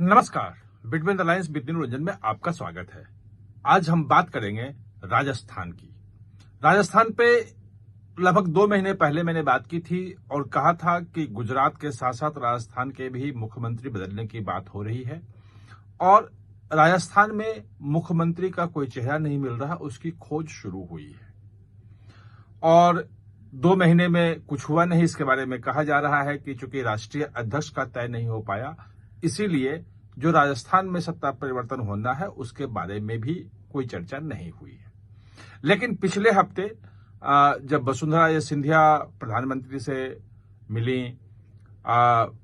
नमस्कार। Between the lines with Ranjan में आपका स्वागत है। आज हम बात करेंगे राजस्थान की। राजस्थान पे लगभग 2 महीने पहले मैंने बात की थी और कहा था कि गुजरात के साथ साथ राजस्थान के भी मुख्यमंत्री बदलने की बात हो रही है और राजस्थान में मुख्यमंत्री का कोई चेहरा नहीं मिल रहा, उसकी खोज शुरू हुई है और 2 महीने में कुछ हुआ नहीं। इसके बारे में कहा जा रहा है कि चूंकि राष्ट्रीय अध्यक्ष का तय नहीं हो पाया, इसीलिए जो राजस्थान में सत्ता परिवर्तन होना है उसके बारे में भी कोई चर्चा नहीं हुई है। लेकिन पिछले हफ्ते जब वसुंधरा सिंधिया प्रधानमंत्री से मिली,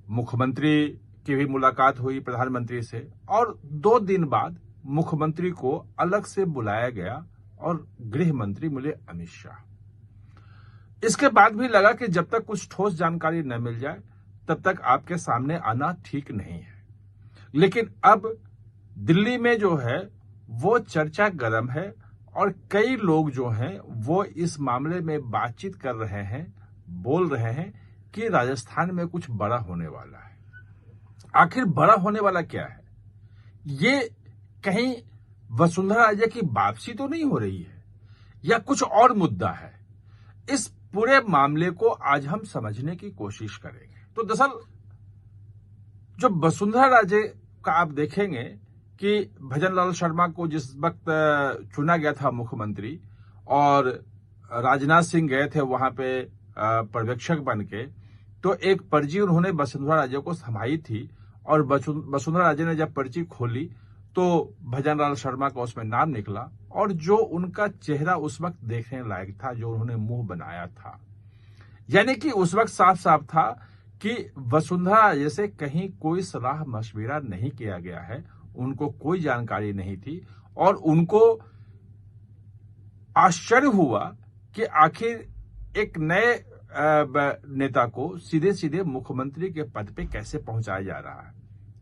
मुख्यमंत्री की भी मुलाकात हुई प्रधानमंत्री से और 2 दिन बाद मुख्यमंत्री को अलग से बुलाया गया और गृह मंत्री मिले अमित शाह। इसके बाद भी लगा कि जब तक कुछ ठोस जानकारी न मिल जाए तब तक आपके सामने आना ठीक नहीं है। लेकिन अब दिल्ली में जो है वो चर्चा गर्म है और कई लोग जो हैं वो इस मामले में बातचीत कर रहे हैं, बोल रहे हैं कि राजस्थान में कुछ बड़ा होने वाला है। आखिर बड़ा होने वाला क्या है? ये कहीं वसुंधरा राजे की वापसी तो नहीं हो रही है या कुछ और मुद्दा है? इस पूरे मामले को आज हम समझने की कोशिश करेंगे। तो दरअसल जो वसुंधरा राजे का आप देखेंगे कि भजनलाल शर्मा को जिस वक्त चुना गया था मुख्यमंत्री और राजनाथ सिंह गए थे वहां पे पर्यवेक्षक बन के, तो एक पर्ची उन्होंने वसुंधरा राजे को थमाई थी और वसुंधरा राजे ने जब पर्ची खोली तो भजनलाल शर्मा का उसमें नाम निकला और जो उनका चेहरा उस वक्त देखने लायक था, जो उन्होंने मुंह बनाया था, यानी कि उस वक्त साफ साफ था कि वसुंधरा राजे से कहीं कोई सलाह मशविरा नहीं किया गया है, उनको कोई जानकारी नहीं थी और उनको आश्चर्य हुआ कि आखिर एक नए नेता को सीधे सीधे मुख्यमंत्री के पद पे कैसे पहुंचाया जा रहा है।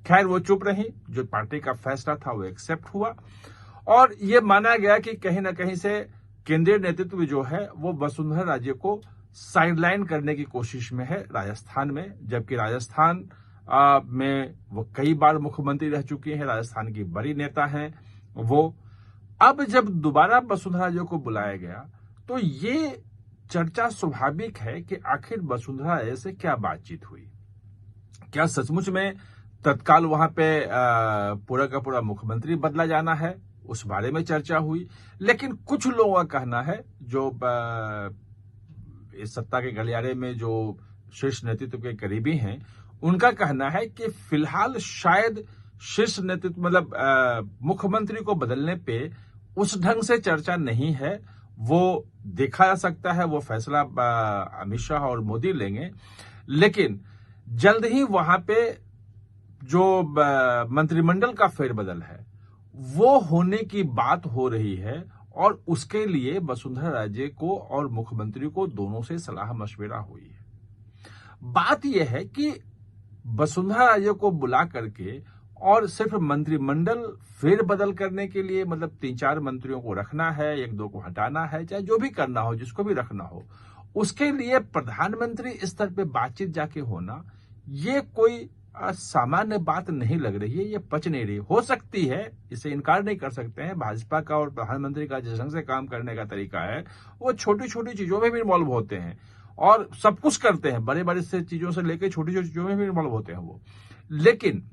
खैर वो चुप रही, जो पार्टी का फैसला था वो एक्सेप्ट हुआ और ये माना गया कि कहीं ना कहीं से केंद्रीय नेतृत्व जो है वो वसुंधरा राजे को साइडलाइन करने की कोशिश में है राजस्थान में, जबकि राजस्थान में वो कई बार मुख्यमंत्री रह चुकी हैं, राजस्थान की बड़ी नेता हैं वो। अब जब दोबारा वसुंधरा राजे को बुलाया गया तो ये चर्चा स्वाभाविक है कि आखिर वसुंधरा राजे से क्या बातचीत हुई, क्या सचमुच में तत्काल वहां पे पूरा का पूरा मुख्यमंत्री बदला जाना है, उस बारे में चर्चा हुई। लेकिन कुछ लोगों का कहना है, जो इस सत्ता के गलियारे में जो शीर्ष नेतृत्व के करीबी हैं, उनका कहना है कि फिलहाल शायद शीर्ष नेतृत्व मतलब मुख्यमंत्री को बदलने पे उस ढंग से चर्चा नहीं है। वो देखा जा सकता है, वो फैसला अमित शाह और मोदी लेंगे, लेकिन जल्द ही वहां पे जो मंत्रिमंडल का फेरबदल है वो होने की बात हो रही है और उसके लिए वसुंधरा राजे को और मुख्यमंत्री को दोनों से सलाह मशविरा हुई है। बात यह है कि वसुंधरा राजे को बुला करके और सिर्फ मंत्रिमंडल फेरबदल करने के लिए, मतलब 3-4 मंत्रियों को रखना है, 1-2 को हटाना है, चाहे जो भी करना हो, जिसको भी रखना हो, उसके लिए प्रधानमंत्री स्तर पे बातचीत जाके होना, ये कोई सामान्य बात नहीं लग रही है, ये पच नहीं रही। हो सकती है, इसे इनकार नहीं कर सकते हैं, भाजपा का और प्रधानमंत्री का जिस ढंग से काम करने का तरीका है वो छोटी छोटी चीजों में भी इन्वॉल्व होते हैं और सब कुछ करते हैं, बड़े बड़े से चीजों से लेकर छोटी छोटी चीजों में भी इन्वॉल्व होते हैं वो। लेकिन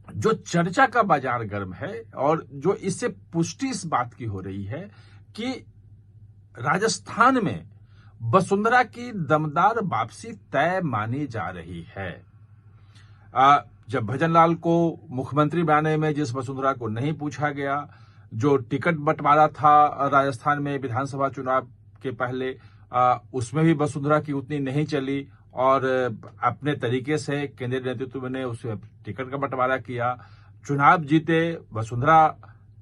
जो चर्चा का बाजार गर्म है और जो इससे पुष्टि इस बात की हो रही है कि राजस्थान में वसुंधरा की दमदार वापसी तय मानी जा रही है। जब भजनलाल को मुख्यमंत्री बनाने में जिस वसुंधरा को नहीं पूछा गया, जो टिकट बंटवारा था राजस्थान में विधानसभा चुनाव के पहले, उसमें भी वसुंधरा की उतनी नहीं चली और अपने तरीके से केंद्रीय नेतृत्व ने उस टिकट का बंटवारा किया। चुनाव जीते, वसुंधरा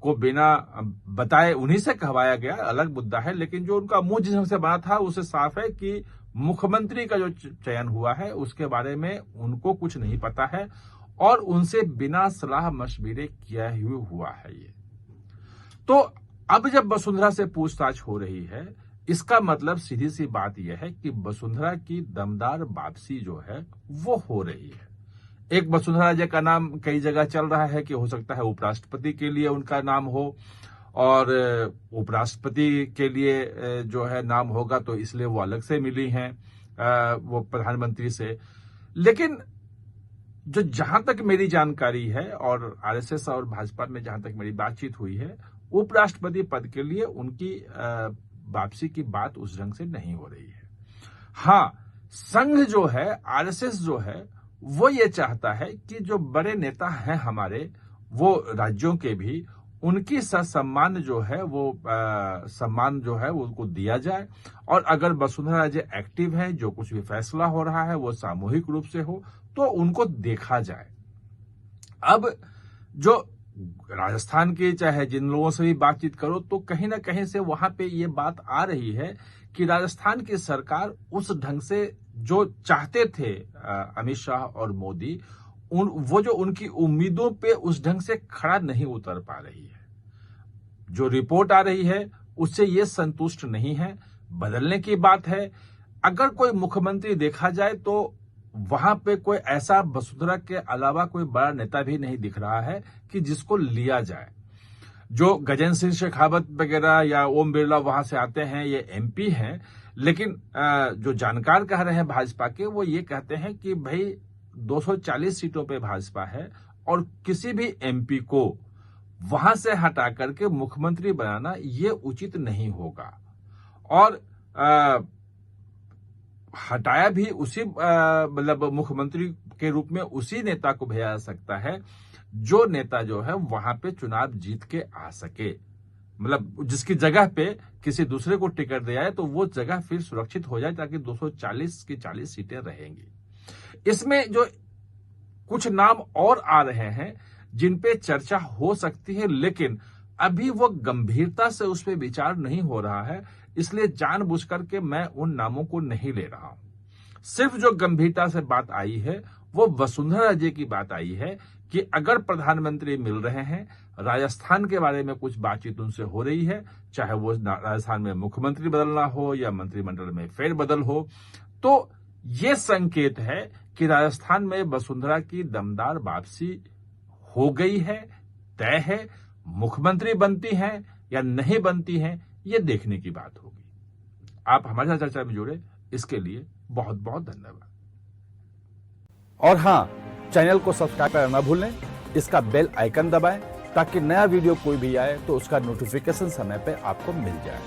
को बिना बताए उन्हीं से कहवाया गया, अलग मुद्दा है, लेकिन जो उनका मुंह जिस ढंग से बना था उससे साफ है कि मुख्यमंत्री का जो चयन हुआ है उसके बारे में उनको कुछ नहीं पता है और उनसे बिना सलाह मशविरे किया हुआ है ये। तो अब जब वसुंधरा से पूछताछ हो रही है, इसका मतलब सीधी सी बात यह है कि वसुंधरा की दमदार वापसी जो है वो हो रही है। एक वसुंधरा राजे का नाम कई जगह चल रहा है कि हो सकता है उपराष्ट्रपति के लिए उनका नाम हो, और उपराष्ट्रपति के लिए जो है नाम होगा तो इसलिए वो अलग से मिली हैं वो प्रधानमंत्री से। लेकिन जो जहां तक मेरी जानकारी है और आरएसएस और भाजपा में जहां तक मेरी बातचीत हुई है, उपराष्ट्रपति पद के लिए उनकी वापसी की बात उस ढंग से नहीं हो रही है। हाँ, संघ जो है, आरएसएस जो है, वो ये चाहता है कि जो बड़े नेता हैं हमारे, वो राज्यों के भी, उनकी सम्मान जो है वो सम्मान जो है वो उनको दिया जाए, और अगर वसुंधरा राजे एक्टिव है, जो कुछ भी फैसला हो रहा है वो सामूहिक रूप से हो, तो उनको देखा जाए। अब जो राजस्थान के चाहे जिन लोगों से भी बातचीत करो, तो कहीं ना कहीं से वहां पे ये बात आ रही है कि राजस्थान की सरकार उस ढंग से जो चाहते थे अमित शाह और मोदी, वो जो उनकी उम्मीदों पे उस ढंग से खड़ा नहीं उतर पा रही है। जो रिपोर्ट आ रही है उससे ये संतुष्ट नहीं है, बदलने की बात है। अगर कोई मुख्यमंत्री देखा जाए तो वहां पे कोई ऐसा वसुंधरा के अलावा कोई बड़ा नेता भी नहीं दिख रहा है कि जिसको लिया जाए। जो गजेंद्र सिंह शेखावत वगैरह या ओम बिरला वहां से आते हैं, ये एमपी हैं, लेकिन जो जानकार कह रहे हैं भाजपा के, वो ये कहते हैं कि भाई 240 सीटों पे भाजपा है और किसी भी एमपी को वहां से हटा करके मुख्यमंत्री बनाना ये उचित नहीं होगा, और हटाया भी उसी मतलब मुख्यमंत्री के रूप में उसी नेता को भेजा जा सकता है जो नेता जो है वहां पे चुनाव जीत के आ सके। मतलब जिसकी जगह पे किसी दूसरे को टिकट दिया है तो वो जगह फिर सुरक्षित हो जाए, ताकि 240 की 40 सीटें रहेंगी। इसमें जो कुछ नाम और आ रहे हैं जिन पे चर्चा हो सकती है, लेकिन अभी वो गंभीरता से उस पर विचार नहीं हो रहा है, इसलिए जानबूझकर के मैं उन नामों को नहीं ले रहा हूं। सिर्फ जो गंभीरता से बात आई है वो वसुंधरा राजे की बात आई है कि अगर प्रधानमंत्री मिल रहे हैं, राजस्थान के बारे में कुछ बातचीत उनसे हो रही है, चाहे वो राजस्थान में मुख्यमंत्री बदलना हो या मंत्रिमंडल में फेरबदल हो, तो ये संकेत है कि राजस्थान में वसुंधरा की दमदार वापसी हो गई है, तय है। मुख्यमंत्री बनती हैं या नहीं बनती हैं, ये देखने की बात होगी। आप हमारे साथ चर्चा में जुड़े, इसके लिए बहुत बहुत धन्यवाद। और हाँ, चैनल को सब्सक्राइब करना न भूलें, इसका बेल आइकन दबाएं ताकि नया वीडियो कोई भी आए तो उसका नोटिफिकेशन समय पे आपको मिल जाए।